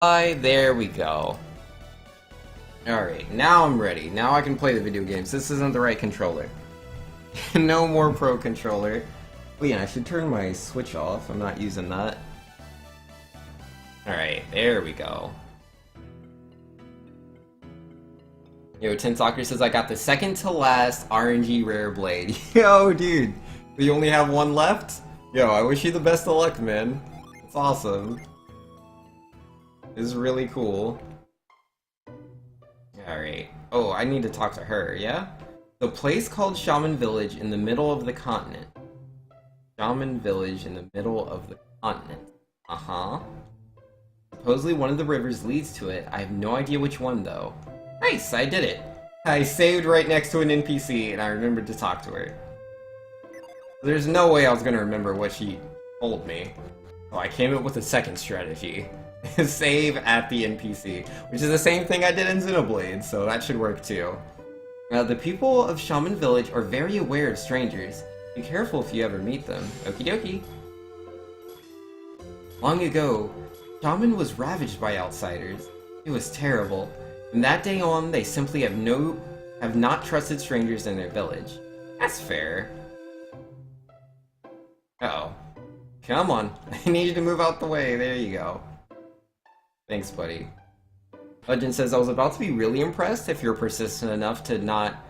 There we go. Alright, now I'm ready. Now I can play the video games. This isn't the right controller. No more Pro Controller. Oh yeah, I should turn my Switch off. I'm not using that. Alright, there we go. Yo, Tin Soccer says I got the second to last RNG rare blade. Yo, dude. You only have one left? Yo, I wish you the best of luck, man. It's awesome. This is really cool. Alright. Oh, I need to talk to her, yeah? The place called Shaman Village in the middle of the continent. Shaman Village in the middle of the continent. Uh-huh. Supposedly one of the rivers leads to it. I have no idea which one, though. Nice, I did it. I saved right next to an NPC, and I remembered to talk to her. There's no way I was gonna remember what she told me. So I came up with a second strategy. Save at the NPC, which is the same thing I did in Xenoblade, so that should work too. The people of Shaman Village are very aware of strangers. Be careful if you ever meet them. Okie dokie. Long ago, Shaman was ravaged by outsiders. It was terrible. From that day on, they simply have not trusted strangers in their village. That's fair. Uh-oh. Come on. I need you to move out the way. There you go. Thanks, buddy. Legend says, I was about to be really impressed if you're persistent enough to not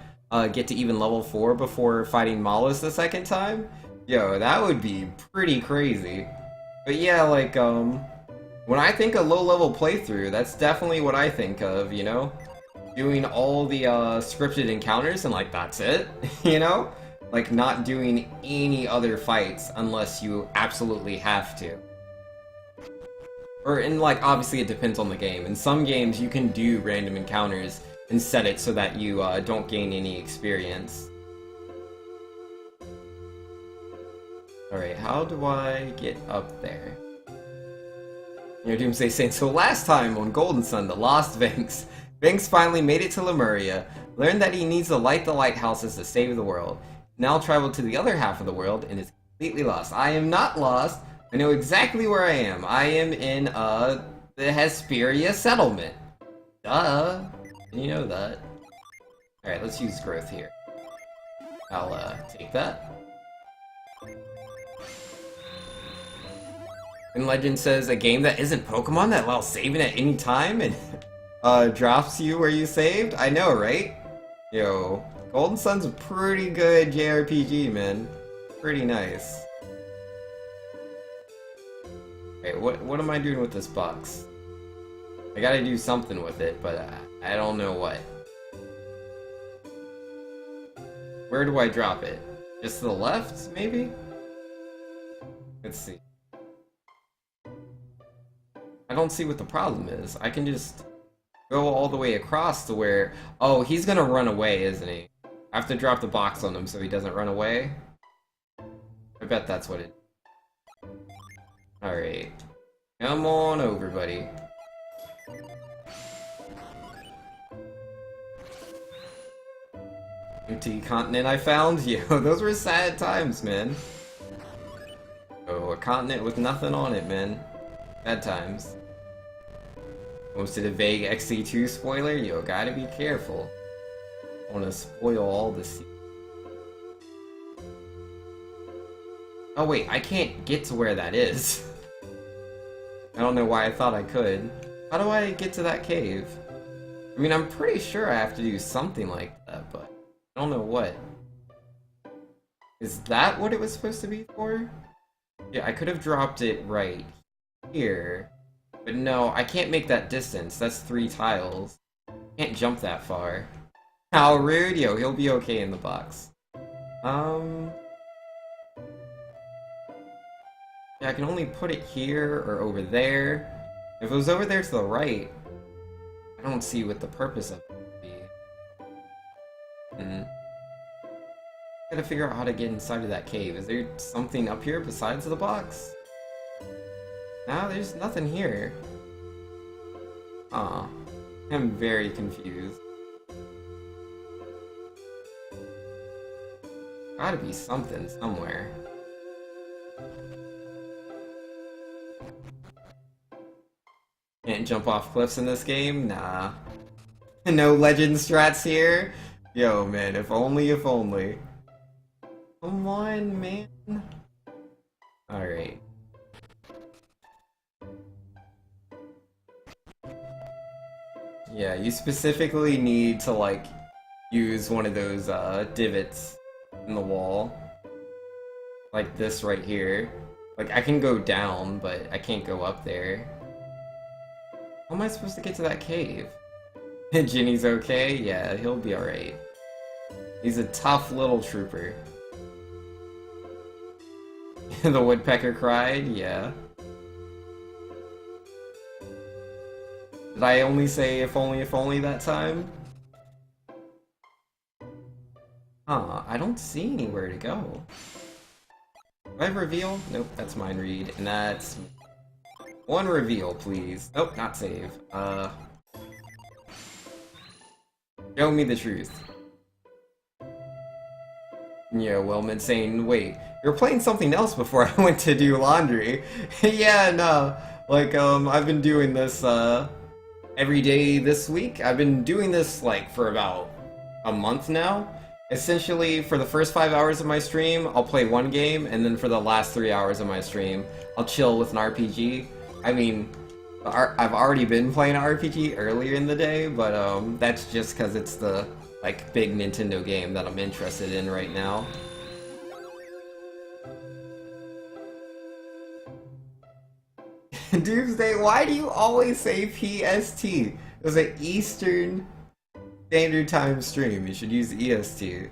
get to even level 4 before fighting Malus the second time. Yo, that would be pretty crazy. But yeah, like, when I think of low-level playthrough, that's definitely what I think of, you know? Doing all the scripted encounters and, like, that's it, you know? Like, not doing any other fights unless you absolutely have to. Or, and like, obviously it depends on the game. In some games, you can do random encounters and set it so that you don't gain any experience. Alright, how do I get up there? You know, Doomsday saying, so last time on Golden Sun, the lost Vinx. Vinx finally made it to Lemuria, learned that he needs to light the lighthouses to save the world. Now traveled to the other half of the world and is completely lost. I am not lost. I know exactly where I am. I am in, the Hesperia settlement. Duh. You know that. Alright, let's use growth here. I'll, take that. And Legend says, a game that isn't Pokemon that allows saving at any time and, drops you where you saved? I know, right? Yo, Golden Sun's a pretty good JRPG, man. Pretty nice. Wait, what am I doing with this box? I gotta do something with it, but I don't know what. Where do I drop it? Just to the left, maybe? Let's see. I don't see what the problem is. I can just go all the way across to where... Oh, he's gonna run away, isn't he? I have to drop the box on him so he doesn't run away. I bet that's what it... Alright. Come on over, buddy. Empty continent I found? Yo, those were sad times, man. Oh, a continent with nothing on it, man. Bad times. Almost did a vague XC2 spoiler? Yo, gotta be careful. I wanna spoil all the secrets. Oh wait, I can't get to where that is. I don't know why I thought I could. How do I get to that cave? I mean, I'm pretty sure I have to do something like that, but I don't know what. Is that what it was supposed to be for? Yeah, I could have dropped it right here. But no, I can't make that distance. That's 3 tiles. Can't jump that far. How rude! Yo, he'll be okay in the box. Yeah, I can only put it here or over there. If it was over there to the right, I don't see what the purpose of it would be. Gotta figure out how to get inside of that cave. Is there something up here besides the box? No, there's nothing here. Aw. I'm very confused. Gotta be something somewhere. And jump off cliffs in this game? Nah. No legend strats here? Yo, man, if only, if only. Come on, man. Alright. Yeah, you specifically need to, like, use one of those, divots in the wall. Like this right here. Like, I can go down, but I can't go up there. How am I supposed to get to that cave? Ginny's okay? Yeah, he'll be alright. He's a tough little trooper. The woodpecker cried? Yeah. Did I only say if only that time? Huh, I don't see anywhere to go. Do I have reveal? Nope, that's mine read. And that's... one reveal, please. Nope, not save. Show me the truth. Yeah, Wellman saying, wait, you were playing something else before I went to do laundry. Yeah, no. Like, I've been doing this, every day this week. I've been doing this, like, for about a month now. Essentially, for the first 5 hours of my stream, I'll play one game, and then for the last 3 hours of my stream, I'll chill with an RPG. I mean, I've already been playing an RPG earlier in the day, but that's just because it's the, like, big Nintendo game that I'm interested in right now. Doomsday, why do you always say PST? It was an Eastern Standard Time stream. You should use EST.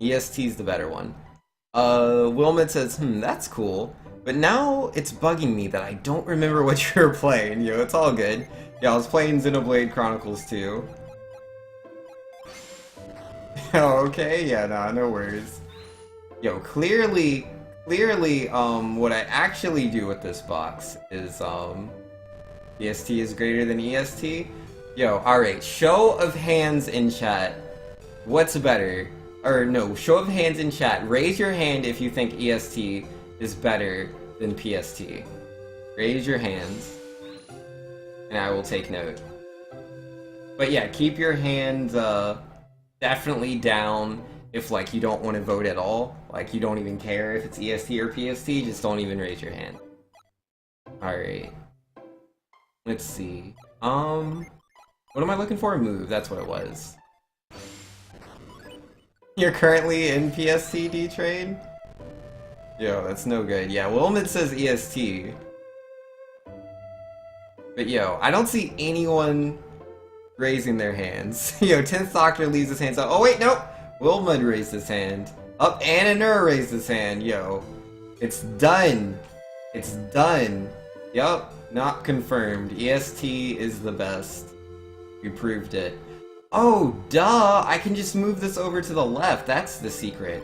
EST's the better one. Wilmot says, that's cool. But now it's bugging me that I don't remember what you were playing. Yo, it's all good. Yeah, I was playing Xenoblade Chronicles 2. Oh, okay, yeah, nah, no worries. Yo, clearly, what I actually do with this box is, EST is greater than EST. Yo, alright, show of hands in chat. What's better? Or no, show of hands in chat. Raise your hand if you think EST is better than PST. Raise your hands. And I will take note. But yeah, keep your hands, definitely down if, like, you don't want to vote at all. Like, you don't even care if it's EST or PST, just don't even raise your hand. Alright. Let's see. What am I looking for? Move, that's what it was. You're currently in PST, D-Train? Yo, that's no good. Yeah, Wilmot says EST. But yo, I don't see anyone raising their hands. Yo, 10th Doctor leaves his hands up. Oh wait, nope! Wilmot raised his hand. Up, Ananur raised his hand. Yo, it's done. It's done. Yup, not confirmed. EST is the best. We proved it. Oh, duh! I can just move this over to the left. That's the secret.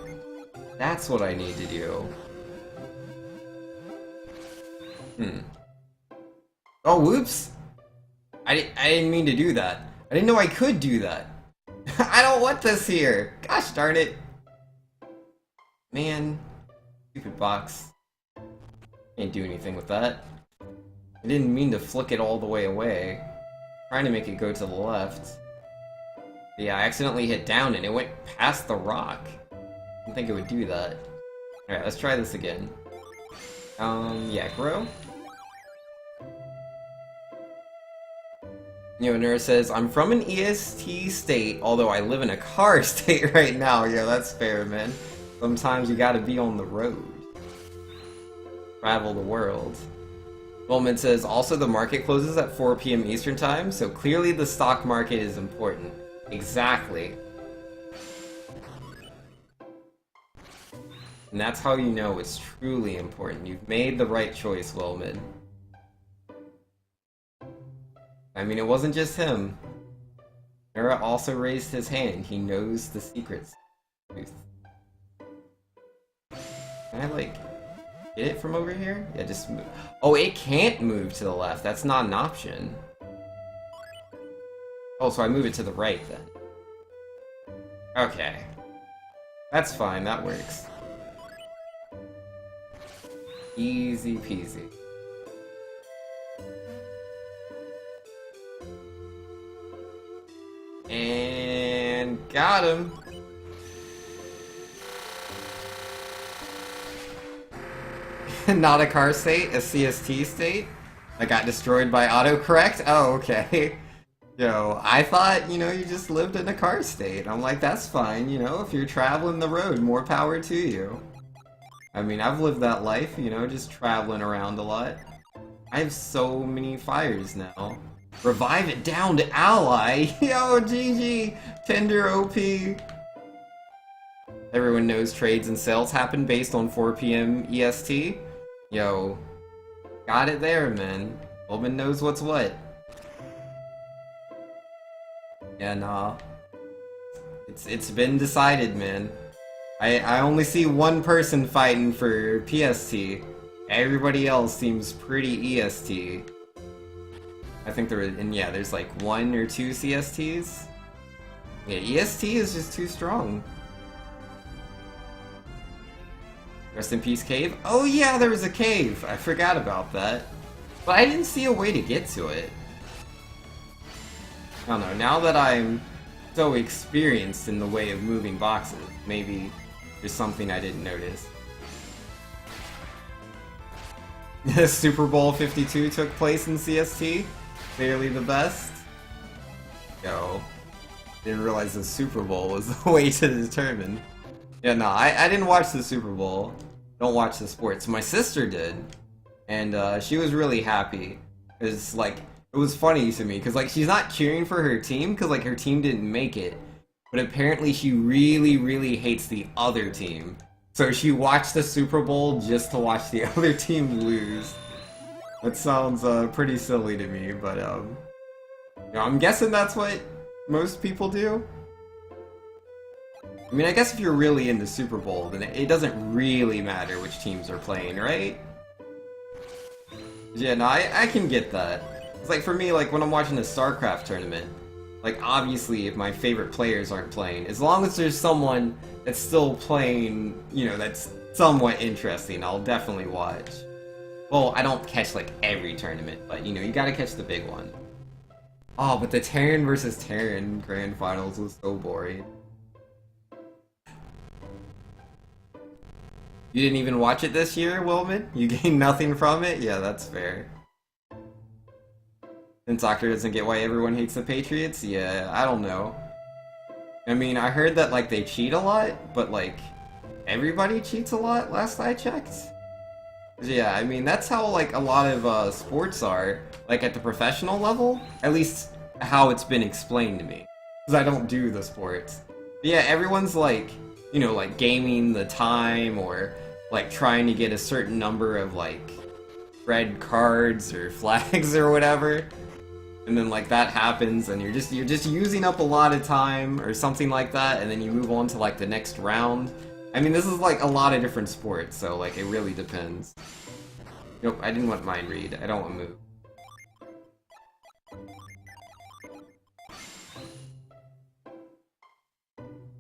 That's what I need to do. Oh, whoops! I didn't mean to do that. I didn't know I could do that. I don't want this here! Gosh darn it! Man. Stupid box. Can't do anything with that. I didn't mean to flick it all the way away. Trying to make it go to the left. Yeah, I accidentally hit down and it went past the rock. I didn't think it would do that. Alright, let's try this again. Yeah, grow. Nura says, I'm from an EST state, although I live in a car state right now. Yeah, that's fair, man. Sometimes you gotta be on the road. Travel the world. Bowman says, also the market closes at 4 PM Eastern Time, so clearly the stock market is important. Exactly. And that's how you know it's truly important. You've made the right choice, Wilmid. I mean, it wasn't just him. Nura also raised his hand. He knows the secrets. Can I, like, get it from over here? Yeah, just move. Oh, it can't move to the left. That's not an option. Oh, so I move it to the right, then. Okay. That's fine. That works. Easy peasy. Got him. Not a car state, a CST state? I got destroyed by autocorrect? Oh, okay. Yo, I thought, you know, you just lived in a car state. I'm like, that's fine, you know, if you're traveling the road, more power to you. I mean, I've lived that life, you know, just traveling around a lot. I have so many fires now. Revive it down to ally! Yo, GG! Tender OP! Everyone knows trades and sales happen based on 4 PM EST. Yo, got it there, man. Woman knows what's what. Yeah, nah. It's been decided, man. I only see one person fighting for PST. Everybody else seems pretty EST. I think there's like 1 or 2 CSTs. Yeah, EST is just too strong. Rest in peace, cave. Oh yeah, there was a cave. I forgot about that. But I didn't see a way to get to it. I don't know, now that I'm so experienced in the way of moving boxes, maybe there's something I didn't notice. Super Bowl 52 took place in CST. Clearly the best. Yo. Didn't realize the Super Bowl was the way to determine. Yeah, no, I didn't watch the Super Bowl. Don't watch the sports. My sister did. And she was really happy. Because, like, it was funny to me. Because, like, she's not cheering for her team. Because, like, her team didn't make it. But apparently she really, really hates the other team. So she watched the Super Bowl just to watch the other team lose. That sounds pretty silly to me, but you know, I'm guessing that's what most people do. I mean, I guess if you're really into Super Bowl, then it doesn't really matter which teams are playing, right? Yeah, no, I can get that. It's like for me, like when I'm watching a StarCraft tournament, like obviously if my favorite players aren't playing, as long as there's someone that's still playing, you know, that's somewhat interesting, I'll definitely watch. Well, I don't catch like every tournament, but you know, you gotta catch the big one. Oh, but the Terran versus Terran Grand Finals was so boring. You didn't even watch it this year, Wilman? You gained nothing from it? Yeah, that's fair. And soccer doesn't get why everyone hates the Patriots? Yeah, I don't know. I mean, I heard that, like, they cheat a lot, but, like, everybody cheats a lot last I checked. Yeah, I mean, that's how, like, a lot of, sports are, like, at the professional level. At least, how it's been explained to me. Because I don't do the sports. But yeah, everyone's, like, you know, like, gaming the time, or, like, trying to get a certain number of, like, red cards, or flags, or whatever. And then like that happens and you're just using up a lot of time or something like that, and then you move on to like the next round. I mean, this is like a lot of different sports, so like it really depends. Nope, I didn't want mind read. I don't want to move.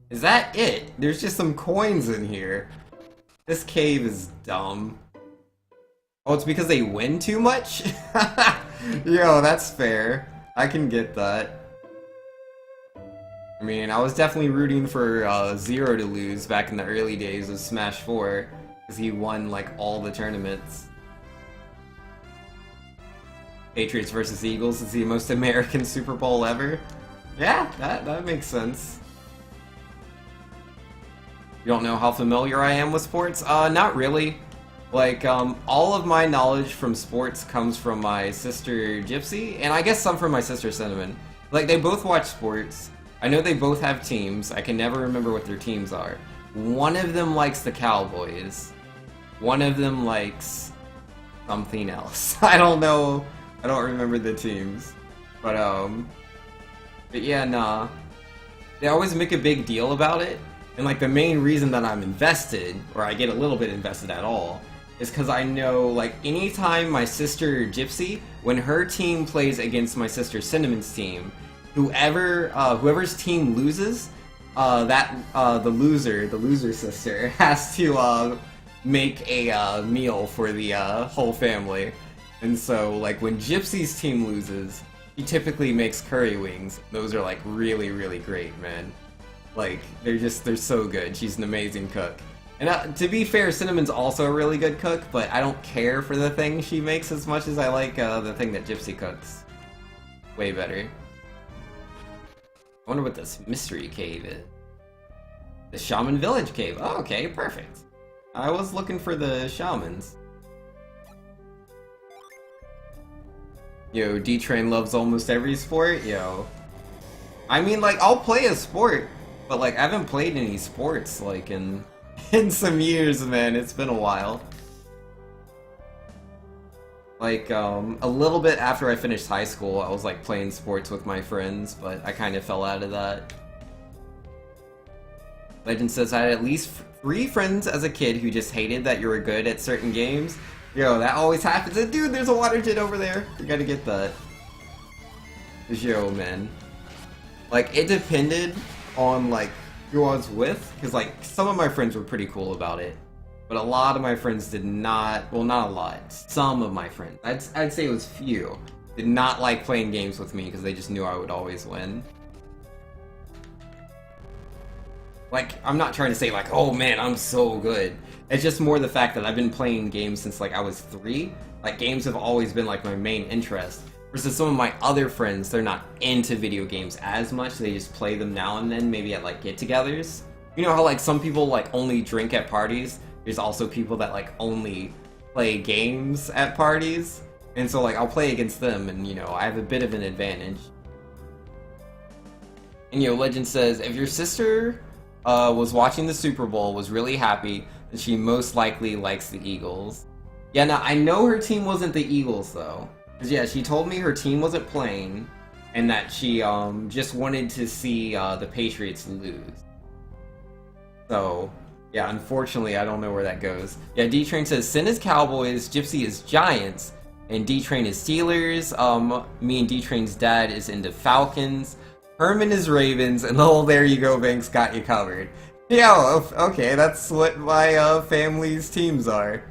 Is that it? There's just some coins in here. This cave is dumb. Oh, it's because they win too much? Yo, that's fair. I can get that. I mean, I was definitely rooting for Zero to lose back in the early days of Smash 4, because he won, like, all the tournaments. Patriots versus Eagles is the most American Super Bowl ever. Yeah, that makes sense. You don't know how familiar I am with sports? Not really. Like, all of my knowledge from sports comes from my sister Gypsy, and I guess some from my sister Cinnamon. Like, they both watch sports. I know they both have teams. I can never remember what their teams are. One of them likes the Cowboys. One of them likes something else. I don't know. I don't remember the teams. But yeah, nah. They always make a big deal about it. And, like, the main reason that I'm invested, or I get a little bit invested at all, is because I know, like, anytime my sister Gypsy, when her team plays against my sister Cinnamon's team, whoever's team loses, the loser sister, has to make a meal for the whole family. And so, like, when Gypsy's team loses, he typically makes curry wings. Those are, like, really, really great, man. Like, they're so good. She's an amazing cook. And to be fair, Cinnamon's also a really good cook, but I don't care for the thing she makes as much as I like the thing that Gypsy cooks. Way better. I wonder what this mystery cave is. The Shaman Village Cave. Oh, okay, perfect. I was looking for the shamans. Yo, D-Train loves almost every sport? Yo. I mean, like, I'll play a sport, but, like, I haven't played any sports, like, in some years, man. It's been a while. Like, a little bit after I finished high school, I was, like, playing sports with my friends, but I kind of fell out of that. Legend says I had at least 3 friends as a kid who just hated that you were good at certain games. Yo, that always happens. And dude, there's a water jet over there. You gotta get that. Yo, man. Like, it depended on, like, who I was with. Because, like, some of my friends were pretty cool about it. But a lot of my friends did not... Well, not a lot. Some of my friends. I'd say it was few. Did not like playing games with me because they just knew I would always win. Like, I'm not trying to say, like, oh man, I'm so good. It's just more the fact that I've been playing games since, like, I was 3. Like, games have always been, like, my main interest. Versus some of my other friends, they're not into video games as much. They just play them now and then, maybe at, like, get-togethers. You know how, like, some people, like, only drink at parties? There's also people that, like, only play games at parties. And so, like, I'll play against them, and, you know, I have a bit of an advantage. And, you know, Legend says, if your sister... was watching the Super Bowl, was really happy, and she most likely likes the Eagles. Yeah, now, I know her team wasn't the Eagles, though. Because, yeah, she told me her team wasn't playing, and that she, just wanted to see, the Patriots lose. So, yeah, unfortunately, I don't know where that goes. Yeah, D-Train says, Sin is Cowboys, Gypsy is Giants, and D-Train is Steelers. Me and D-Train's dad is into Falcons. Herman is Ravens, and oh, there you go, Banks, got you covered. Yeah, okay, that's what my family's teams are.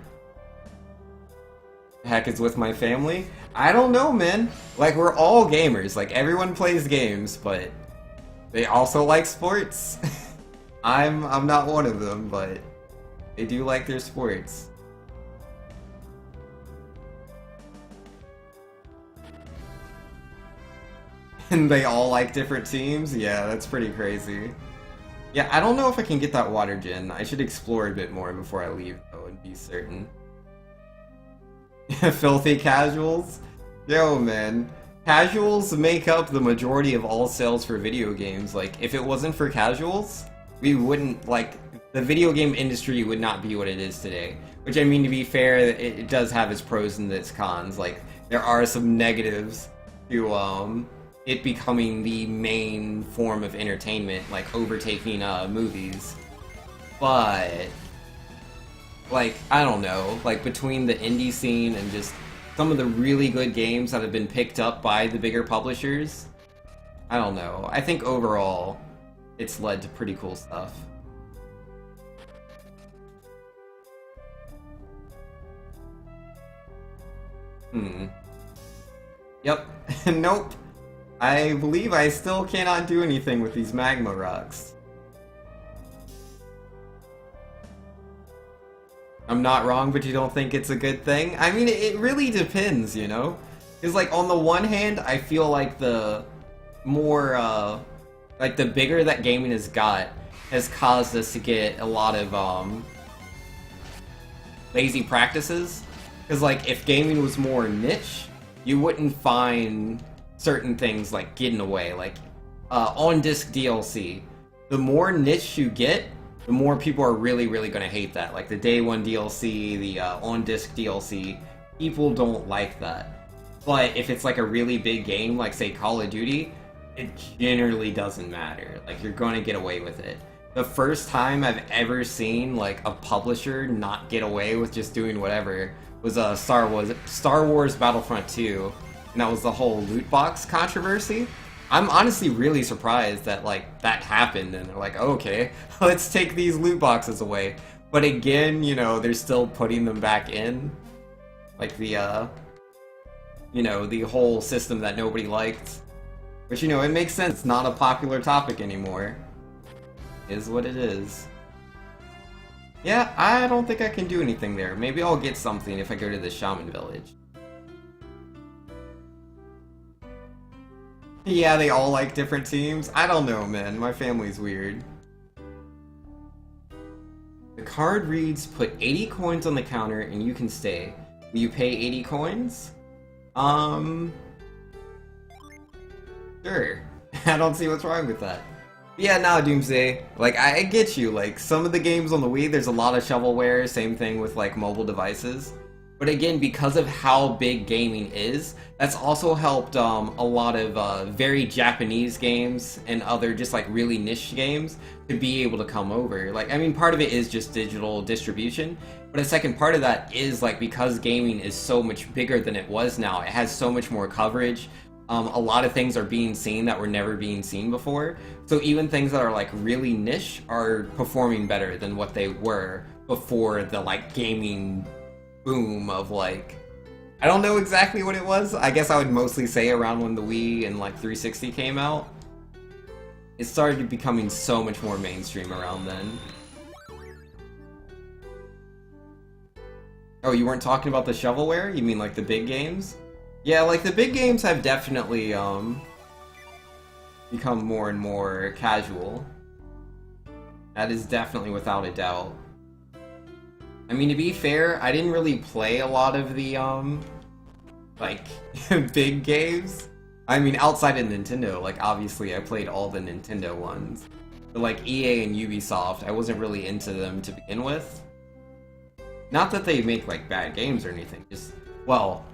Heck is with my family? I don't know, man. Like, we're all gamers. Like, everyone plays games, but they also like sports. I'm not one of them, but they do like their sports. And they all like different teams? Yeah, that's pretty crazy. Yeah, I don't know if I can get that water gin. I should explore a bit more before I leave, though, and be certain. Filthy casuals? Yo, man. Casuals make up the majority of all sales for video games. Like, if it wasn't for casuals, we wouldn't, like, the video game industry would not be what it is today. Which, I mean, to be fair, it does have its pros and its cons. Like, there are some negatives to, it becoming the main form of entertainment, like overtaking movies. But, like, I don't know, like between the indie scene and just some of the really good games that have been picked up by the bigger publishers, I don't know. I think overall, it's led to pretty cool stuff. Yep. Nope. I believe I still cannot do anything with these magma rocks. I'm not wrong, but you don't think it's a good thing? I mean, it really depends, you know? Because, like, on the one hand, I feel like the more, like, the bigger that gaming has got has caused us to get a lot of, lazy practices. Because, like, if gaming was more niche, you wouldn't find certain things like getting away, like on-disc DLC. The more niche you get, the more people are really gonna hate that. Like the day one DLC, the on-disc DLC, people don't like that. But if it's like a really big game, like say Call of Duty, it generally doesn't matter. Like you're gonna get away with it. The first time I've ever seen like a publisher not get away with just doing whatever was Star Wars Battlefront 2. And that was the whole loot box controversy. I'm honestly really surprised that, like, that happened, and they're like, oh, okay, let's take these loot boxes away. But again, you know, they're still putting them back in. Like the, you know, the whole system that nobody liked. Which, you know, it makes sense, it's not a popular topic anymore. Is what it is. Yeah, I don't think I can do anything there. Maybe I'll get something if I go to the Shaman Village. Yeah, they all like different teams. I don't know, man. My family's weird. The card reads, put 80 coins on the counter and you can stay. Will you pay 80 coins? Sure. I don't see what's wrong with that. Yeah, no, Doomsday. Like, I get you. Like, some of the games on the Wii, there's a lot of shovelware. Same thing with, like, mobile devices. But again, because of how big gaming is, that's also helped a lot of very Japanese games and other just like really niche games to be able to come over. Like, I mean, part of it is just digital distribution, but a second part of that is like because gaming is so much bigger than it was now, it has so much more coverage. A lot of things are being seen that were never being seen before. So even things that are like really niche are performing better than what they were before the like gaming boom of like, I don't know exactly what it was. I guess I would mostly say around when the Wii and like 360 came out. It started becoming so much more mainstream around then. Oh, you weren't talking about the shovelware? You mean like the big games? Yeah, like the big games have definitely become more and more casual. That is definitely without a doubt. I mean, to be fair, I didn't really play a lot of the, like, big games. I mean, outside of Nintendo, like, obviously I played all the Nintendo ones. But, like, EA and Ubisoft, I wasn't really into them to begin with. Not that they make, like, bad games or anything, just, well,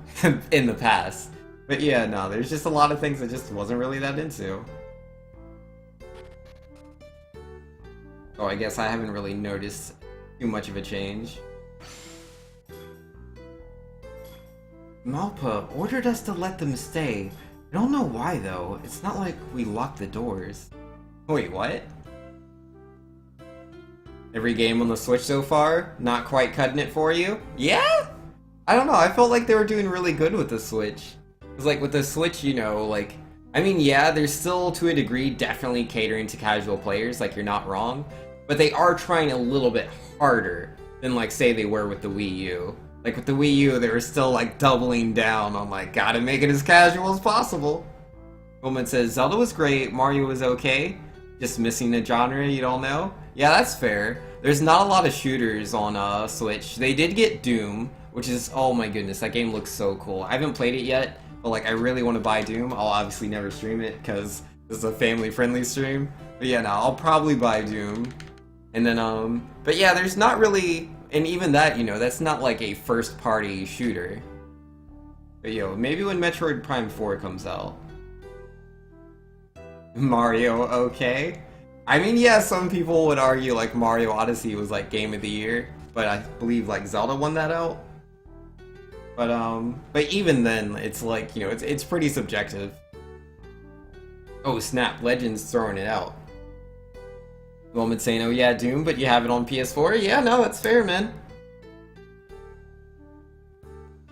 in the past. But yeah, no, there's just a lot of things I just wasn't really that into. Oh, I guess I haven't really noticed too much of a change. Malpa ordered us to let them stay. I don't know why though. It's not like we locked the doors. Wait, what? Every game on the Switch so far, not quite cutting it for you? Yeah? I don't know, I felt like they were doing really good with the Switch. Because like with the Switch, you know, like, I mean, yeah, they're still to a degree definitely catering to casual players, like you're not wrong. But they are trying a little bit harder than like say they were with the Wii U. Like with the Wii U, they were still like doubling down on like, gotta make it as casual as possible. Woman says, Zelda was great, Mario was okay. Just missing the genre you don't know? Yeah, that's fair. There's not a lot of shooters on Switch. They did get Doom, which is, oh my goodness, that game looks so cool. I haven't played it yet, but like I really want to buy Doom. I'll obviously never stream it because this is a family-friendly stream. But yeah, no, I'll probably buy Doom. And then, but yeah, there's not really, and even that, you know, that's not like a first-party shooter. But yo, maybe when Metroid Prime 4 comes out. Mario, okay. I mean, yeah, some people would argue like Mario Odyssey was like Game of the Year, but I believe like Zelda won that out. But even then, it's like, you know, it's pretty subjective. Oh snap, Legends throwing it out. Woman saying, oh yeah, Doom, but you have it on PS4? Yeah, no, that's fair, man.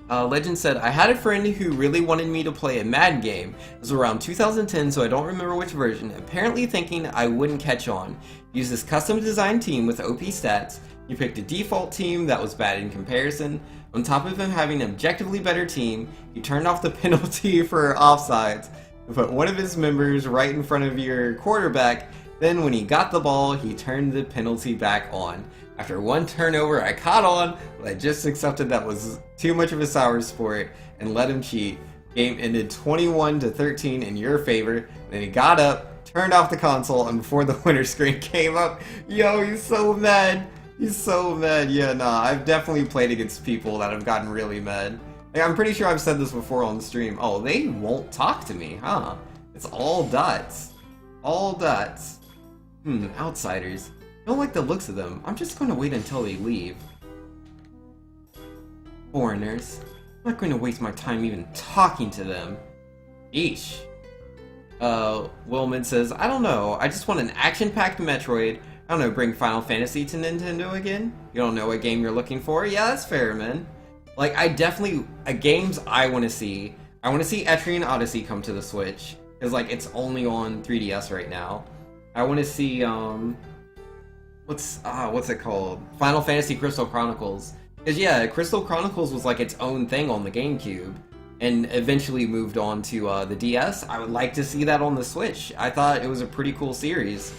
Legend said, I had a friend who really wanted me to play a Mad game. It was around 2010, so I don't remember which version. Apparently thinking I wouldn't catch on. Used this custom designed team with OP stats. He picked a default team that was bad in comparison. On top of him having an objectively better team, he turned off the penalty for offsides and put one of his members right in front of your quarterback. Then when he got the ball, he turned the penalty back on. After one turnover, I caught on, but I just accepted that was too much of a sour sport and let him cheat. Game ended 21-13 in your favor. Then he got up, turned off the console, and before the winner screen came up, yo, he's so mad. He's so mad. Yeah, nah, I've definitely played against people that have gotten really mad. Like, I'm pretty sure I've said this before on the stream. Oh, they won't talk to me, huh? It's all dots. All dots. Outsiders. I don't like the looks of them. I'm just going to wait until they leave. Foreigners. I'm not going to waste my time even talking to them. Eesh. Wilman says, I don't know. I just want an action-packed Metroid. I don't know, bring Final Fantasy to Nintendo again? You don't know what game you're looking for? Yeah, that's fair, man. Like, I definitely... games I want to see. I want to see Etrian Odyssey come to the Switch. Because, like, it's only on 3DS right now. I want to see, what's it called? Final Fantasy Crystal Chronicles. Cause yeah, Crystal Chronicles was like its own thing on the GameCube, and eventually moved on to the DS. I would like to see that on the Switch. I thought it was a pretty cool series.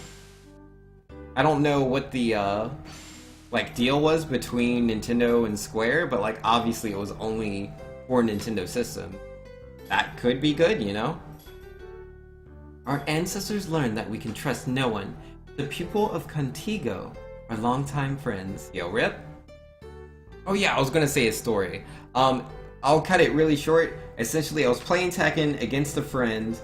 I don't know what the like deal was between Nintendo and Square, but like obviously it was only for Nintendo system. That could be good, you know? Our ancestors learned that we can trust no one. The people of Contigo are longtime friends. Yo, Rip? Oh yeah, I was gonna say a story. I'll cut it really short. Essentially, I was playing Tekken against a friend.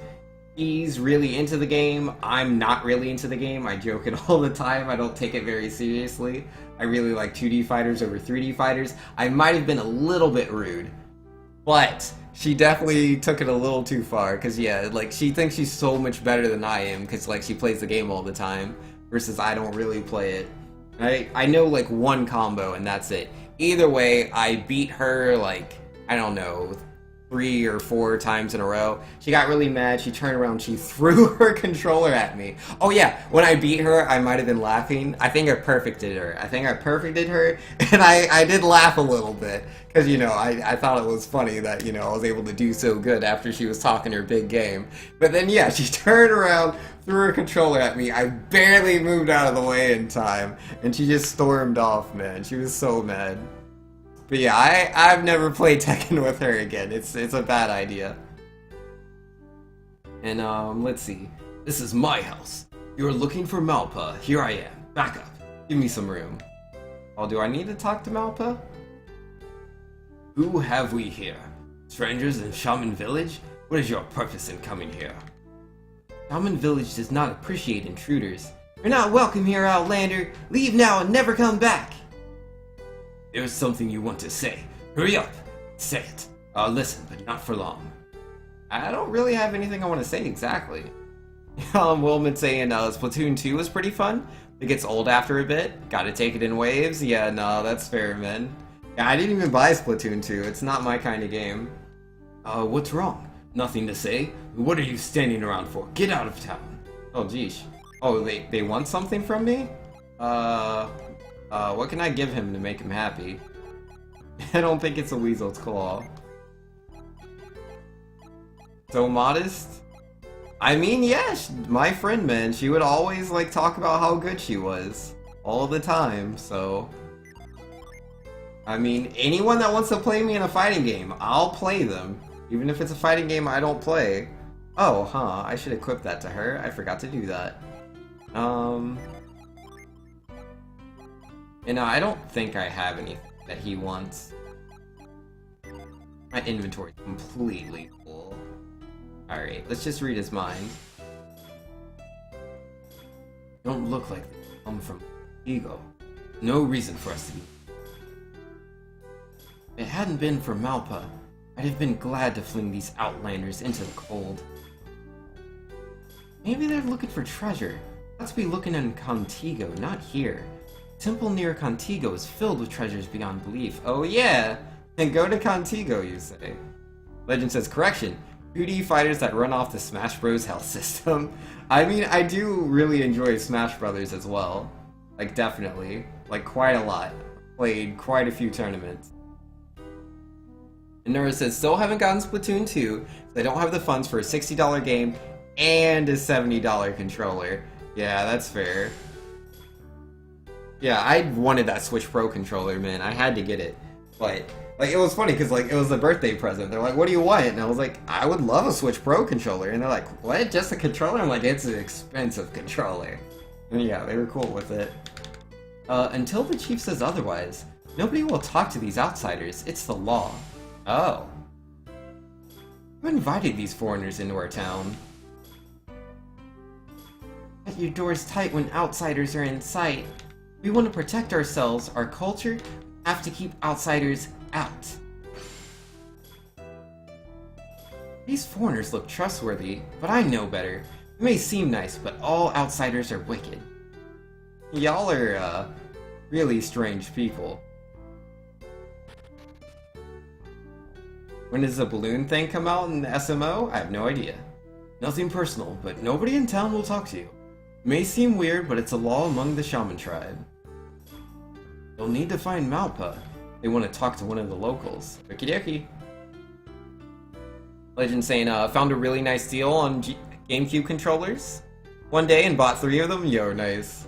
He's really into the game. I'm not really into the game. I joke it all the time. I don't take it very seriously. I really like 2D fighters over 3D fighters. I might have been a little bit rude, but she definitely took it a little too far. Cause yeah, like she thinks she's so much better than I am. Cause like she plays the game all the time, versus I don't really play it. I know like one combo and that's it. Either way, I beat her like, I don't know, 3 or 4 times in a row. She got really mad. She turned around. She threw her controller at me. Oh yeah, when I beat her, I might have been laughing. I think I perfected her. And I did laugh a little bit. Because, you know, I thought it was funny that, you know, I was able to do so good after she was talking her big game. But then, yeah, she turned around, threw her controller at me. I barely moved out of the way in time. And she just stormed off, man. She was so mad. But yeah, I've never played Tekken with her again. It's a bad idea. And let's see. This is my house. You're looking for Malpa. Here I am. Back up. Give me some room. Oh, do I need to talk to Malpa? Who have we here? Strangers in Shaman Village? What is your purpose in coming here? Shaman Village does not appreciate intruders. You're not welcome here, Outlander. Leave now and never come back. There's something you want to say. Hurry up! Say it. I'll listen, but not for long. I don't really have anything I want to say exactly. Wilman's saying Splatoon 2 was pretty fun. It gets old after a bit. Gotta take it in waves. Yeah, no, that's fair, man. Yeah, I didn't even buy Splatoon 2. It's not my kind of game. What's wrong? Nothing to say? What are you standing around for? Get out of town. Oh, geez. Oh, they want something from me? What can I give him to make him happy? I don't think it's a weasel's claw. So modest? I mean, yeah, my friend, man, she would always, like, talk about how good she was. All the time, so... I mean, anyone that wants to play me in a fighting game, I'll play them. Even if it's a fighting game I don't play. Oh, huh, I should equip that to her. I forgot to do that. And I don't think I have anything that he wants. My inventory's completely full. Alright, let's just read his mind. Don't look like they come from ego. No reason for us to be. If it hadn't been for Malpa, I'd have been glad to fling these outlanders into the cold. Maybe they're looking for treasure. Let's be looking in Contigo, not here. Temple near Contigo is filled with treasures beyond belief. Oh yeah! And go to Contigo, you say. Legend says, correction, 2D fighters that run off the Smash Bros. Health system. I mean, I do really enjoy Smash Brothers as well. Like, definitely. Like, quite a lot. Played quite a few tournaments. And Nura says, still haven't gotten Splatoon 2, so I don't have the funds for a $60 game and a $70 controller. Yeah, that's fair. Yeah, I wanted that Switch Pro controller, man. I had to get it. But, like, it was funny, because, like, it was a birthday present. They're like, what do you want? And I was like, I would love a Switch Pro controller. And they're like, what? Just a controller? I'm like, it's an expensive controller. And yeah, they were cool with it. Until the chief says otherwise, nobody will talk to these outsiders. It's the law. Oh. Who invited these foreigners into our town? Shut your doors tight when outsiders are in sight. We want to protect ourselves, our culture, have to keep outsiders out. These foreigners look trustworthy, but I know better. They may seem nice, but all outsiders are wicked. Y'all are, really strange people. When does the balloon thing come out in the SMO? I have no idea. Nothing personal, but nobody in town will talk to you. May seem weird, but it's a law among the shaman tribe. You'll need to find Malpa. They want to talk to one of the locals. Okie dokie. Legend saying, found a really nice deal on GameCube controllers one day and bought 3 of them. Yo, nice.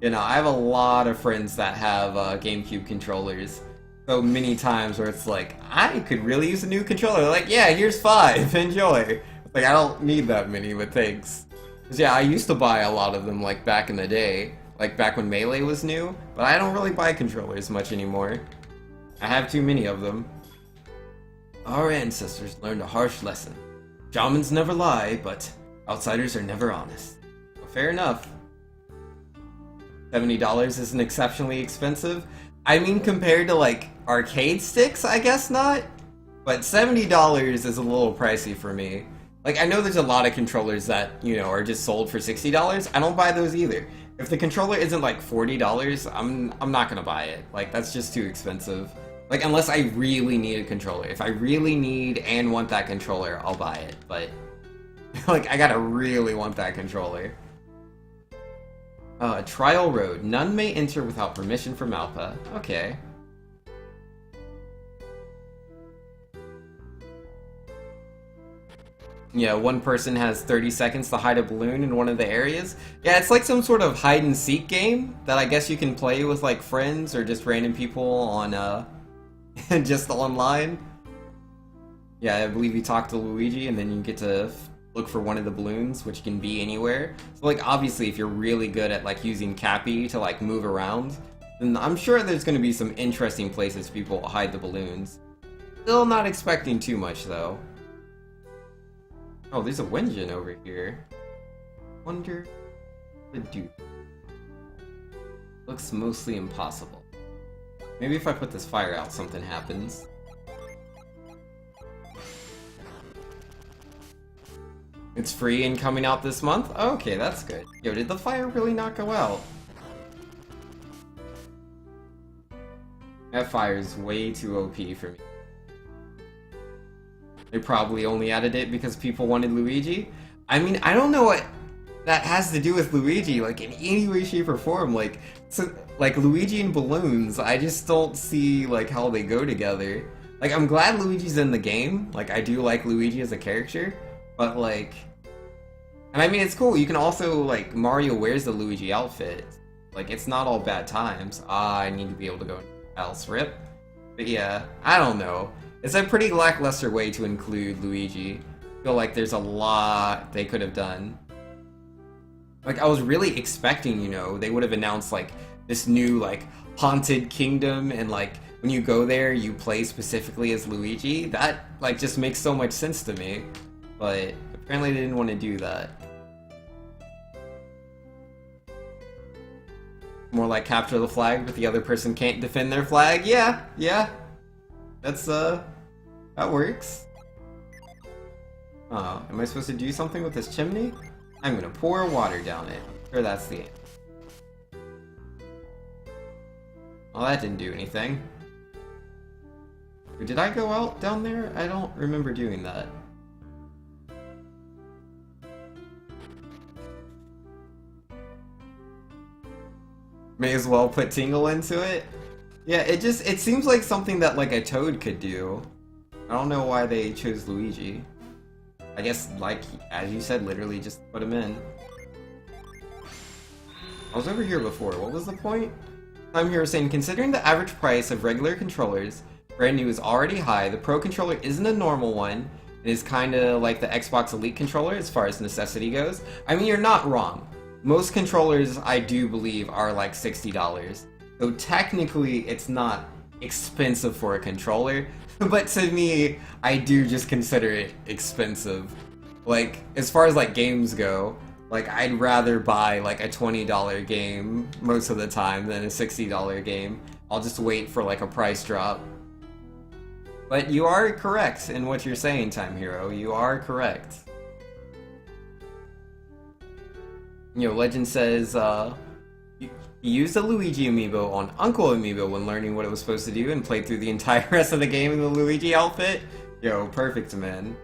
You know, I have a lot of friends that have GameCube controllers. So many times where it's like, I could really use a new controller. They're like, yeah, here's 5, enjoy. Like, I don't need that many, but thanks. Cause yeah, I used to buy a lot of them like back in the day. Like back when Melee was new. But I don't really buy controllers much anymore. I have too many of them. Our ancestors learned a harsh lesson. Shamans never lie, but outsiders are never honest. Well, fair enough. $70 isn't exceptionally expensive. I mean, compared to like arcade sticks, I guess not. But $70 is a little pricey for me. Like, I know there's a lot of controllers that, you know, are just sold for $60. I don't buy those either. If the controller isn't like $40, I'm not gonna buy it. Like, that's just too expensive. Like, unless I really need a controller. If I really need and want that controller, I'll buy it. But, like, I gotta really want that controller. Trial Road. None may enter without permission from Malpa. Okay. Yeah, one person has 30 seconds to hide a balloon in one of the areas. Yeah, it's like some sort of hide-and-seek game that I guess you can play with, like, friends or just random people on, just online. Yeah, I believe you talk to Luigi and then you get to look for one of the balloons, which can be anywhere. So, like, obviously, if you're really good at, like, using Cappy to, like, move around, then I'm sure there's gonna be some interesting places people hide the balloons. Still not expecting too much, though. Oh, there's a Wenjin over here. Wonder what to do. Looks mostly impossible. Maybe if I put this fire out, something happens. It's free and coming out this month? Okay, that's good. Yo, did the fire really not go out? That fire's way too OP for me. They probably only added it because people wanted Luigi. I mean, I don't know what that has to do with Luigi, like, in any way, shape, or form. Like, so, like, Luigi and balloons, I just don't see, like, how they go together. Like, I'm glad Luigi's in the game. Like, I do like Luigi as a character. But, like... And I mean, it's cool. You can also, like, Mario wears the Luigi outfit. Like, it's not all bad times. Ah, I need to be able to go else. Rip. But yeah, I don't know. It's a pretty lackluster way to include Luigi. I feel like there's a lot they could have done. Like, I was really expecting, you know, they would have announced, like, this new, like, haunted kingdom, and, like, when you go there, you play specifically as Luigi. That, like, just makes so much sense to me. But apparently they didn't want to do that. More like capture the flag, but the other person can't defend their flag? Yeah, yeah. That's, that works. Oh, am I supposed to do something with this chimney? I'm gonna pour water down it. I'm sure that's the end. Well, that didn't do anything. Did I go out down there? I don't remember doing that. May as well put Tingle into it. Yeah, it seems like something that, like, a Toad could do. I don't know why they chose Luigi. I guess, like, as you said, literally just put him in. I was over here before. What was the point? I'm here saying, considering the average price of regular controllers, brand new is already high, the Pro controller isn't a normal one. It is kinda like the Xbox Elite controller as far as necessity goes. I mean, you're not wrong. Most controllers, I do believe, are like $60. So technically, it's not expensive for a controller, but to me, I do just consider it expensive. Like, as far as like games go, like, I'd rather buy like a $20 game most of the time than a $60 game. I'll just wait for like a price drop. But you are correct in what you're saying, Time Hero. You are correct. You know, Legend says, he used the Luigi amiibo on Uncle Amiibo when learning what it was supposed to do and played through the entire rest of the game in the Luigi outfit. Yo, perfect, man.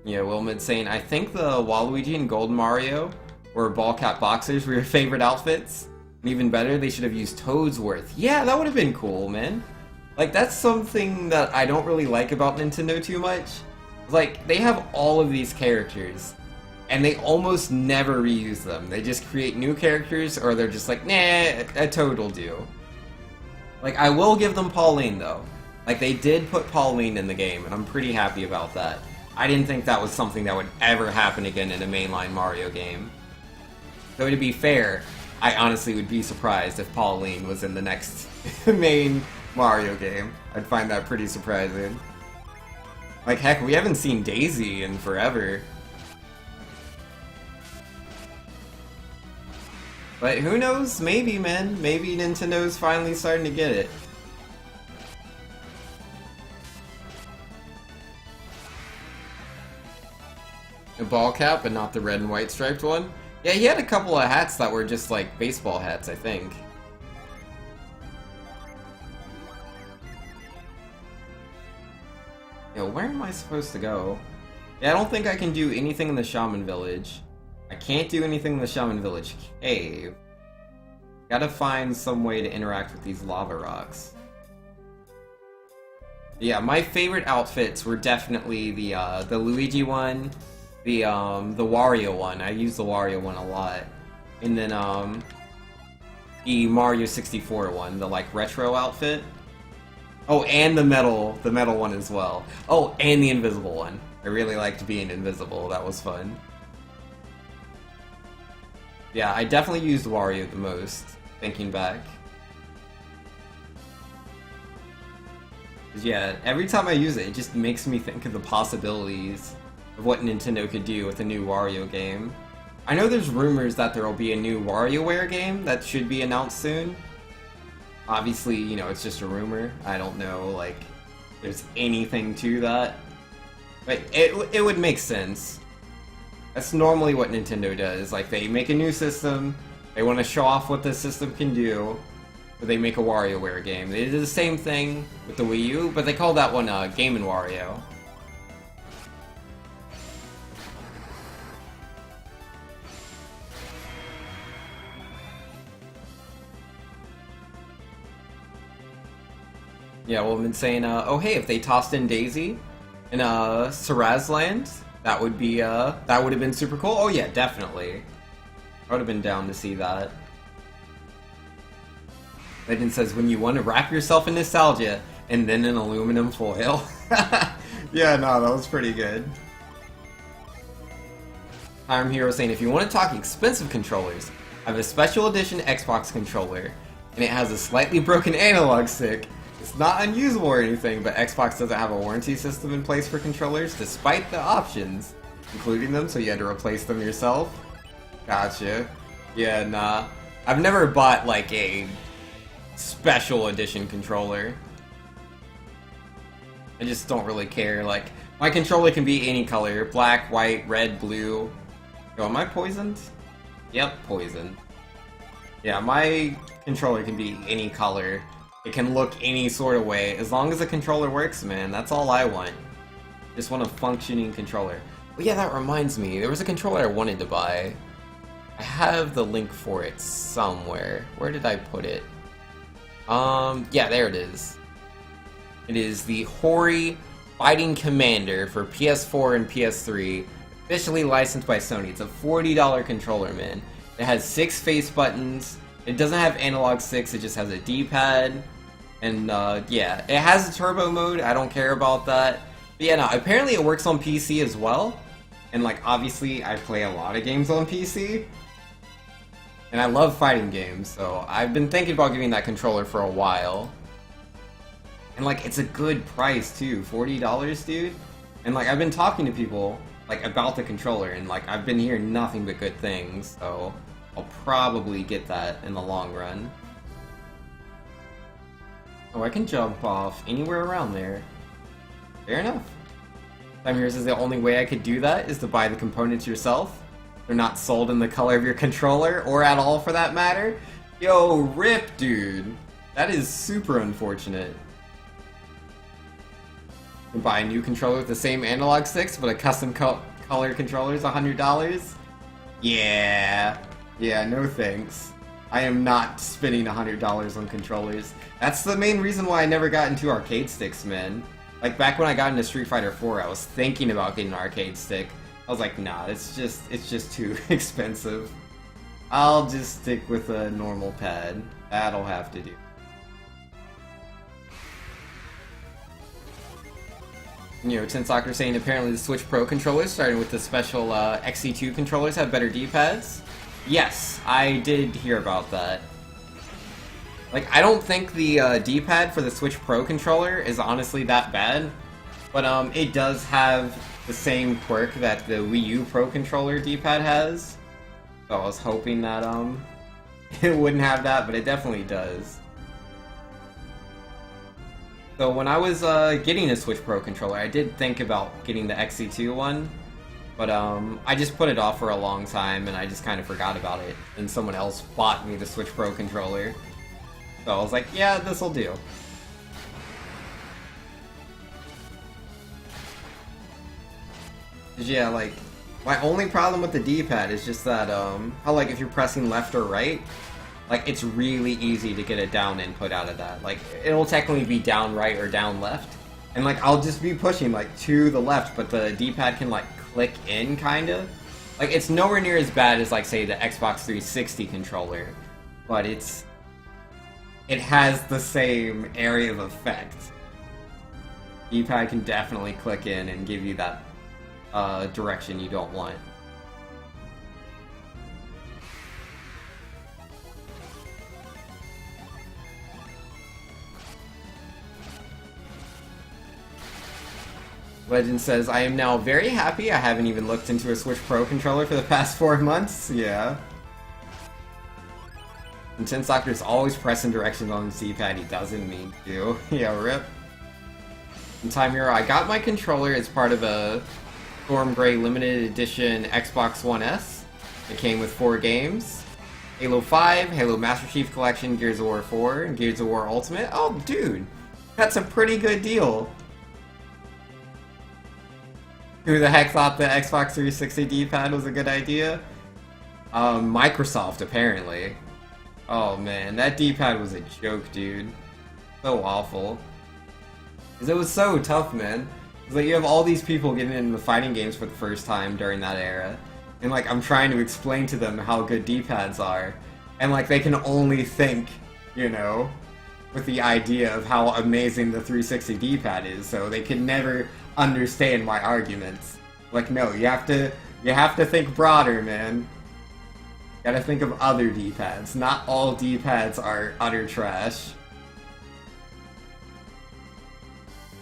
Yeah, Wilmot saying, I think the Waluigi and Gold Mario or ball cap boxers were your favorite outfits. And even better, they should have used Toadsworth. Yeah, that would have been cool, man. Like, that's something that I don't really like about Nintendo too much. Like, they have all of these characters, and they almost never reuse them. They just create new characters, or they're just like, nah, a Toad will do. Like, I will give them Pauline, though. Like, they did put Pauline in the game, and I'm pretty happy about that. I didn't think that was something that would ever happen again in a mainline Mario game. Though, to be fair, I honestly would be surprised if Pauline was in the next main Mario game. I'd find that pretty surprising. Like, heck, we haven't seen Daisy in forever. But who knows? Maybe, man. Maybe Nintendo's finally starting to get it. A ball cap, but not the red and white striped one? Yeah, he had a couple of hats that were just like baseball hats, I think. Yo, where am I supposed to go? Yeah, I don't think I can do anything in the Shaman Village. I can't do anything in the Shaman Village cave. Gotta find some way to interact with these lava rocks. Yeah, my favorite outfits were definitely the Luigi one, the Wario one. I use the Wario one a lot. And then the Mario 64 one, the like retro outfit. Oh, and the metal one as well. Oh, and the invisible one. I really liked being invisible. That was fun. Yeah, I definitely used Wario the most, thinking back. Yeah, every time I use it, it just makes me think of the possibilities of what Nintendo could do with a new Wario game. I know there's rumors that there will be a new WarioWare game that should be announced soon. Obviously, you know, it's just a rumor. I don't know, like, there's anything to that. But it would make sense. That's normally what Nintendo does. Like, they make a new system, they want to show off what the system can do, but they make a WarioWare game. They did the same thing with the Wii U, but they called that one Game & Wario. Yeah, well, I've been saying, oh hey, if they tossed in Daisy in Sarazland, that would be, that would have been super cool. Oh yeah, definitely. I would have been down to see that. Legend says, when you want to wrap yourself in nostalgia, and then in aluminum foil. Yeah, no, that was pretty good. Time Hero saying, if you want to talk expensive controllers, I have a special edition Xbox controller, and it has a slightly broken analog stick. It's not unusable or anything, but Xbox doesn't have a warranty system in place for controllers, despite the options, including them, so you had to replace them yourself. Gotcha. Yeah, nah. I've never bought, like, a special edition controller. I just don't really care. Like, my controller can be any color. Black, white, red, blue. Yo, am I poisoned? Yep, poisoned. Yeah, my controller can be any color. It can look any sort of way. As long as the controller works, man, that's all I want. Just want a functioning controller. But yeah, that reminds me. There was a controller I wanted to buy. I have the link for it somewhere. Where did I put it? Yeah, there it is. It is the Hori Fighting Commander for PS4 and PS3, officially licensed by Sony. It's a $40 controller, man. It has 6 face buttons. It doesn't have analog sticks, it just has a D-pad. And, yeah, it has a turbo mode, I don't care about that. But yeah, no, apparently it works on PC as well. And, like, obviously, I play a lot of games on PC. And I love fighting games, so I've been thinking about getting that controller for a while. And, like, it's a good price, too. $40, dude? And, like, I've been talking to people, like, about the controller, and, like, I've been hearing nothing but good things, so I'll probably get that in the long run. Oh, I can jump off anywhere around there. Fair enough. Time here says the only way I could do that is to buy the components yourself. They're not sold in the color of your controller, or at all for that matter. Yo, rip, dude. That is super unfortunate. You can buy a new controller with the same analog sticks, but a custom color controller is $100. Yeah. Yeah, no thanks. I am not spending $100 on controllers. That's the main reason why I never got into arcade sticks, man. Like, back when I got into Street Fighter 4, I was thinking about getting an arcade stick. I was like, nah, it's just too expensive. I'll just stick with a normal pad. That'll have to do. You know, Tensoccer saying apparently the Switch Pro controllers, starting with the special XC2 controllers, have better D-pads. Yes, I did hear about that. Like, I don't think the D-pad for the Switch Pro controller is honestly that bad, but it does have the same quirk that the Wii U Pro controller D-pad has. So I was hoping that it wouldn't have that, but it definitely does. So when I was getting a Switch Pro controller, I did think about getting the XC2 one, but I just put it off for a long time and I just kind of forgot about it. And someone else bought me the Switch Pro controller. So I was like, yeah, this'll do. Yeah, like, my only problem with the D-pad is just that, how, like, if you're pressing left or right, like, it's really easy to get a down input out of that. Like, it'll technically be down right or down left, and, like, I'll just be pushing, like, to the left, but the D-pad can, like, click in, kinda. Like, it's nowhere near as bad as, like, say, the Xbox 360 controller, but it has the same area of effect. D-pad can definitely click in and give you that direction you don't want. Legend says, I am now very happy I haven't even looked into a Switch Pro controller for the past 4 months. Yeah. And Tensoccer is always pressing directions on the D-pad he doesn't need to. Yeah, rip. And Time Hero, I got my controller as part of a Storm Grey limited edition Xbox One S. It came with 4 games. Halo 5, Halo Master Chief Collection, Gears of War 4, and Gears of War Ultimate. Oh, dude! That's a pretty good deal! Who the heck thought the Xbox 360 D-pad was a good idea? Microsoft, apparently. Oh man, that D-pad was a joke, dude. So awful. Because it was so tough, man. It's like you have all these people getting into fighting games for the first time during that era. And like, I'm trying to explain to them how good D-pads are. And like, they can only think, you know, with the idea of how amazing the 360 D-pad is, so they can never understand my arguments. Like, no, you have to think broader, man. You gotta think of other D-pads. Not all D-pads are utter trash.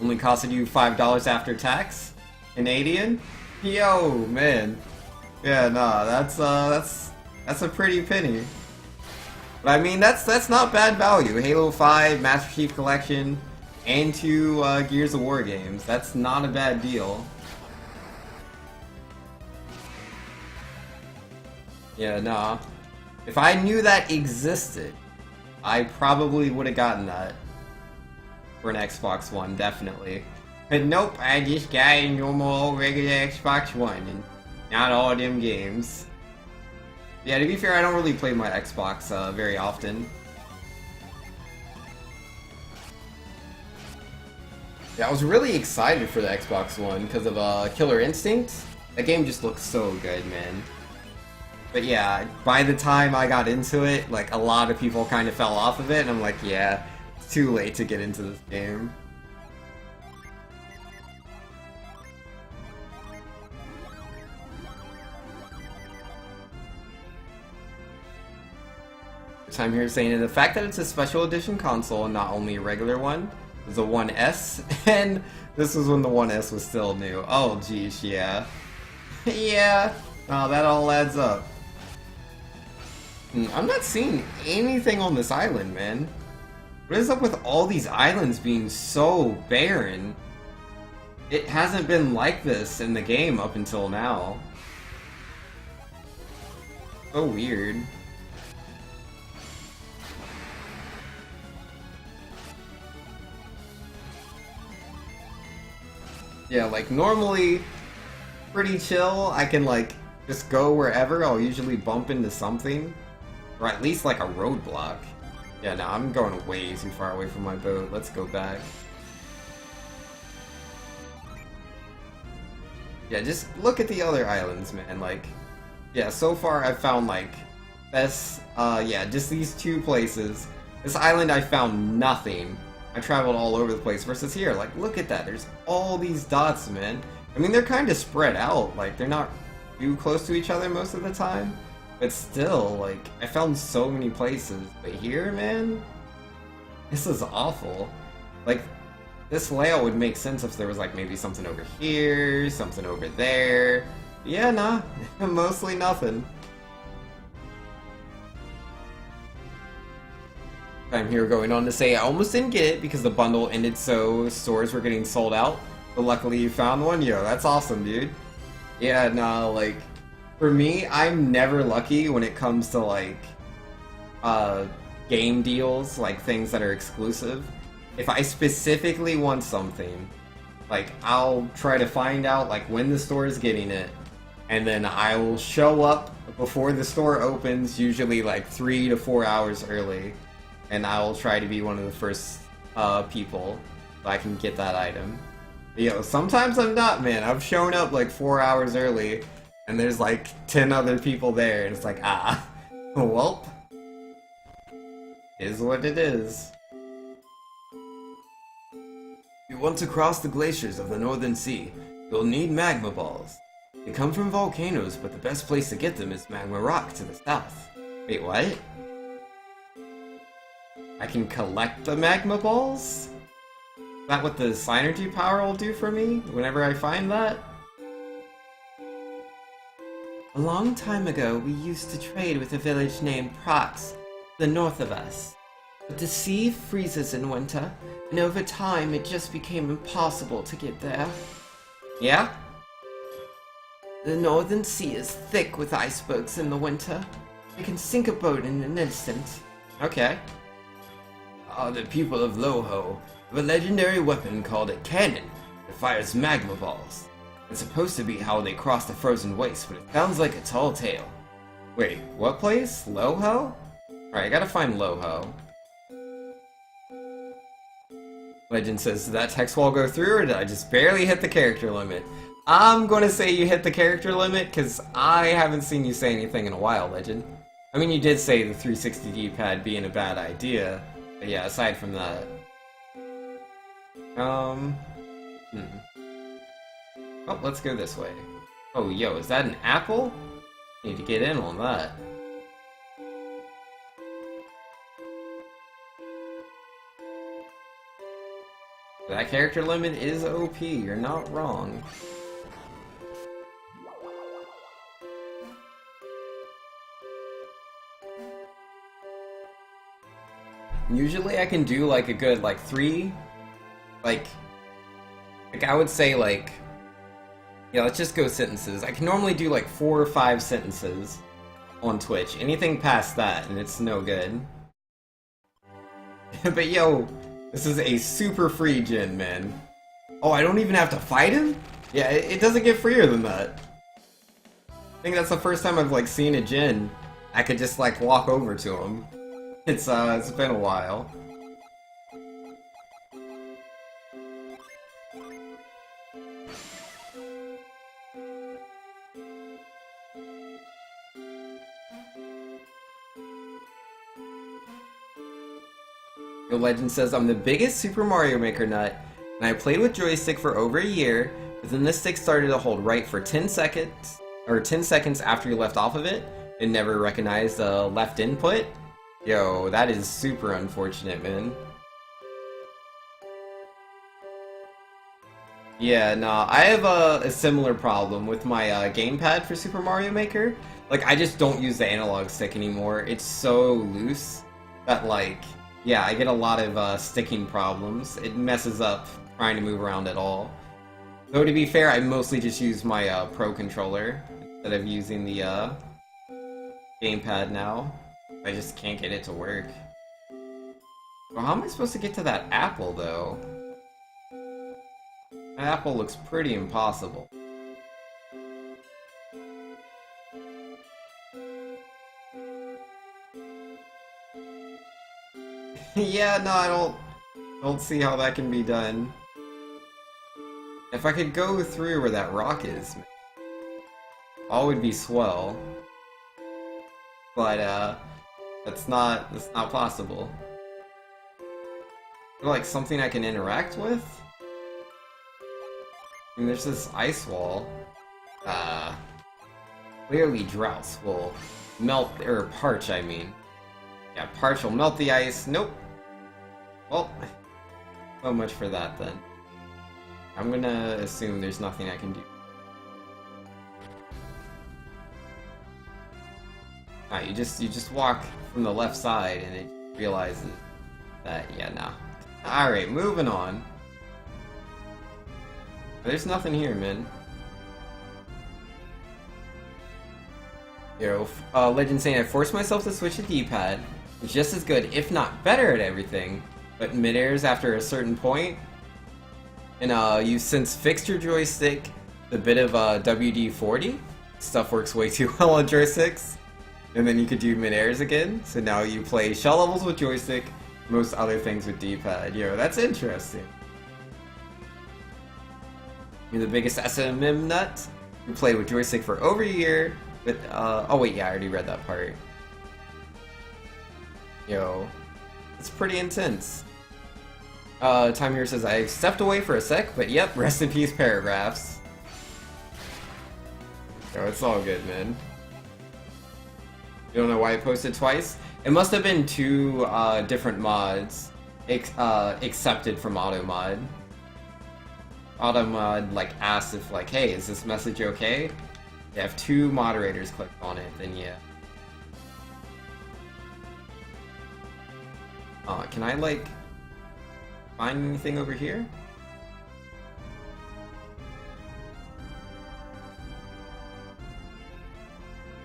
Only costed you $5 after tax? Canadian? Yo, man. Yeah, nah, that's a pretty penny. But I mean, that's not bad value. Halo 5, Master Chief Collection, and 2 Gears of War games. That's not a bad deal. Yeah, nah. If I knew that existed, I probably would have gotten that. For an Xbox One, definitely. But nope, I just got a normal, regular Xbox One, and not all them games. Yeah, to be fair, I don't really play my Xbox very often. Yeah, I was really excited for the Xbox One because of Killer Instinct. That game just looks so good, man. But yeah, by the time I got into it, like, a lot of people kind of fell off of it, and I'm like, yeah, it's too late to get into this game. Time here saying the fact that it's a special edition console and not only a regular one is a 1S, and this was when the 1S was still new. Oh geez, yeah. Yeah, oh, that all adds up. I'm not seeing anything on this island, man. What is up with all these islands being so barren? It hasn't been like this in the game up until now. So weird. Yeah, like, normally, pretty chill. I can, like, just go wherever, I'll usually bump into something. Or at least like a roadblock. Yeah, no, I'm going way too far away from my boat. Let's go back. Yeah, just look at the other islands, man. Like, yeah, so far I've found like yeah, just these two places. This island I found nothing. I traveled all over the place versus here. Like, look at that. There's all these dots, man. I mean, they're kind of spread out. Like, they're not too close to each other most of the time. But still, like, I found so many places. But here, man, this is awful. Like, this layout would make sense if there was, like, maybe something over here, something over there. Yeah, nah, mostly nothing. I'm here going on to say I almost didn't get it because the bundle ended so stores were getting sold out. But luckily you found one. Yo, that's awesome, dude. Yeah, nah, like, for me, I'm never lucky when it comes to, like, game deals, like, things that are exclusive. If I specifically want something, like, I'll try to find out, like, when the store is getting it, and then I will show up before the store opens, usually, like, 3 to 4 hours early. And I will try to be one of the first people so I can get that item. But, yo, sometimes I'm not, man. I've shown up like 4 hours early, and there's like 10 other people there, and it's like, ah, welp. Is what it is. If you want to cross the glaciers of the Northern Sea, you'll need magma balls. They come from volcanoes, but the best place to get them is Magma Rock to the south. Wait, what? I can collect the magma balls? Is that what the Synergy power will do for me whenever I find that? A long time ago, we used to trade with a village named Prox, to the north of us. But the sea freezes in winter, and over time it just became impossible to get there. Yeah? The Northern Sea is thick with icebergs in the winter. You can sink a boat in an instant. Okay. The people of Loho have a legendary weapon called a cannon that fires magma balls. It's supposed to be how they cross the frozen waste, but it sounds like a tall tale. Wait, what place? Loho? Alright, I gotta find Loho. Legend says, did that text wall go through, or did I just barely hit the character limit? I'm gonna say you hit the character limit, because I haven't seen you say anything in a while, Legend. I mean, you did say the 360 D-pad being a bad idea. But yeah, aside from that... Oh, let's go this way. Oh, yo, is that an apple? Need to get in on that. That character limit is OP, you're not wrong. Usually I can do like a good like 3, like I would say like, yeah, let's just go sentences. I can normally do like 4 or 5 sentences on Twitch. Anything past that and it's no good. But yo, this is a super free gen, man. Oh, I don't even have to fight him? Yeah, it doesn't get freer than that. I think that's the first time I've like seen a gen I could just like walk over to him. It's been a while. The Legend says, I'm the biggest Super Mario Maker nut, and I played with joystick for over a year, but then this stick started to hold right for 10 seconds, or 10 seconds after you left off of it, and never recognized the left input. Yo, that is super unfortunate, man. Yeah, nah, I have a similar problem with my gamepad for Super Mario Maker. Like, I just don't use the analog stick anymore. It's so loose that, like, yeah, I get a lot of sticking problems. It messes up trying to move around at all. Though, to be fair, I mostly just use my Pro Controller instead of using the gamepad now. I just can't get it to work. Well, how am I supposed to get to that apple, though? That apple looks pretty impossible. Yeah, no, I don't see how that can be done. If I could go through where that rock is, all would be swell. But that's not possible. Like something I can interact with? I mean, there's this ice wall. Clearly droughts will melt, or parch, I mean. Yeah, parch will melt the ice. Nope. Well, so much for that then. I'm gonna assume there's nothing I can do. Alright, you just walk from the left side and it realizes that, yeah, nah. Alright, moving on. There's nothing here, man. You know, Legend saying I forced myself to switch to D-pad. It's just as good, if not better at everything, but mid-airs after a certain point. And you've since fixed your joystick, the bit of WD-40. Stuff works way too well on joysticks. And then you could do mid-airs again, so now you play shell levels with joystick, most other things with D-pad. Yo, that's interesting. You're the biggest SMM nut. You played with joystick for over a year, but oh wait, yeah, I already read that part. Yo, it's pretty intense. Time here says I stepped away for a sec, but yep, rest in peace paragraphs. Yo, it's all good, man. You don't know why I posted twice? It must have been two different mods accepted from AutoMod. AutoMod like asked if like, hey, is this message okay? You have two moderators click on it, then yeah. Can I like find anything over here?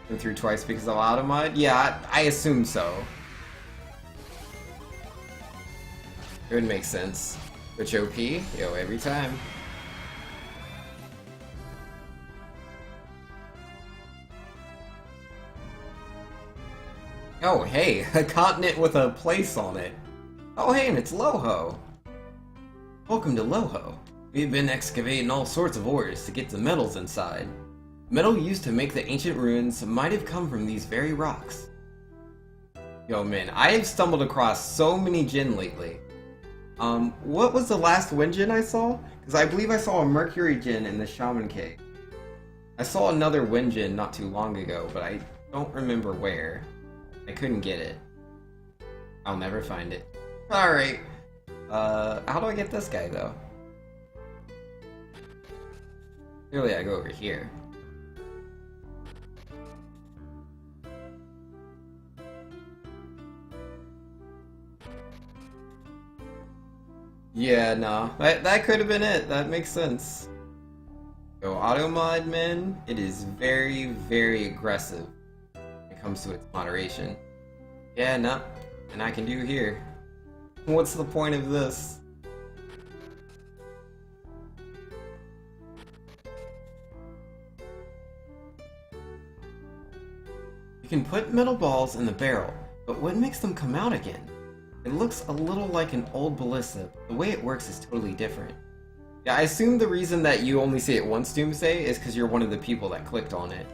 Been through twice because of AutoMod? Yeah, I assume so. It would make sense. Which OP? Yo, every time. Oh, hey, a continent with a place on it. Oh, hey, and it's Loho. Welcome to Loho. We've been excavating all sorts of ores to get the metals inside. Metal used to make the ancient ruins might have come from these very rocks. Yo, man, I have stumbled across so many Jin lately. What was the last wind Jin I saw? Because I believe I saw a Mercury Jin in the Shaman Cave. I saw another wind Jin not too long ago, but I don't remember where. I couldn't get it. I'll never find it. Alright. How do I get this guy, though? Clearly I go over here. Yeah, no. That could have been it. That makes sense. Yo, AutoMod, man, it is very, very aggressive when it comes to its moderation. Yeah, no. And I can do here. What's the point of this? You can put metal balls in the barrel, but what makes them come out again? It looks a little like an old ballista. The way it works is totally different. Yeah, I assume the reason that you only see it once, Doomsday, is because you're one of the people that clicked on it.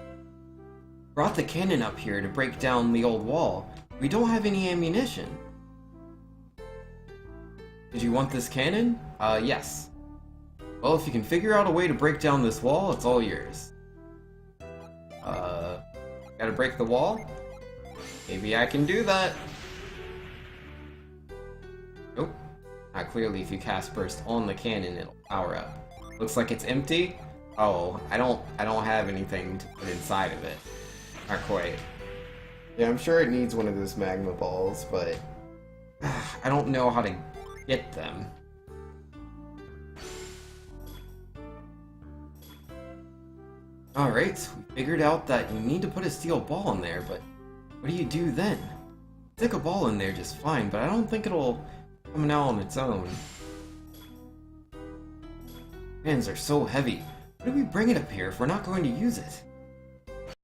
Brought the cannon up here to break down the old wall. We don't have any ammunition. Did you want this cannon? Yes. Well, if you can figure out a way to break down this wall, it's all yours. Gotta break the wall? Maybe I can do that. Nope. Clearly if you cast burst on the cannon, it'll power up. Looks like it's empty. Oh, I don't have anything to put inside of it. Not quite. Yeah, I'm sure it needs one of those magma balls, but I don't know how to get them. Alright, we figured out that you need to put a steel ball in there, but what do you do then? Stick a ball in there just fine, but I don't think it'll come out on its own. Hands are so heavy. Why do we bring it up here if we're not going to use it?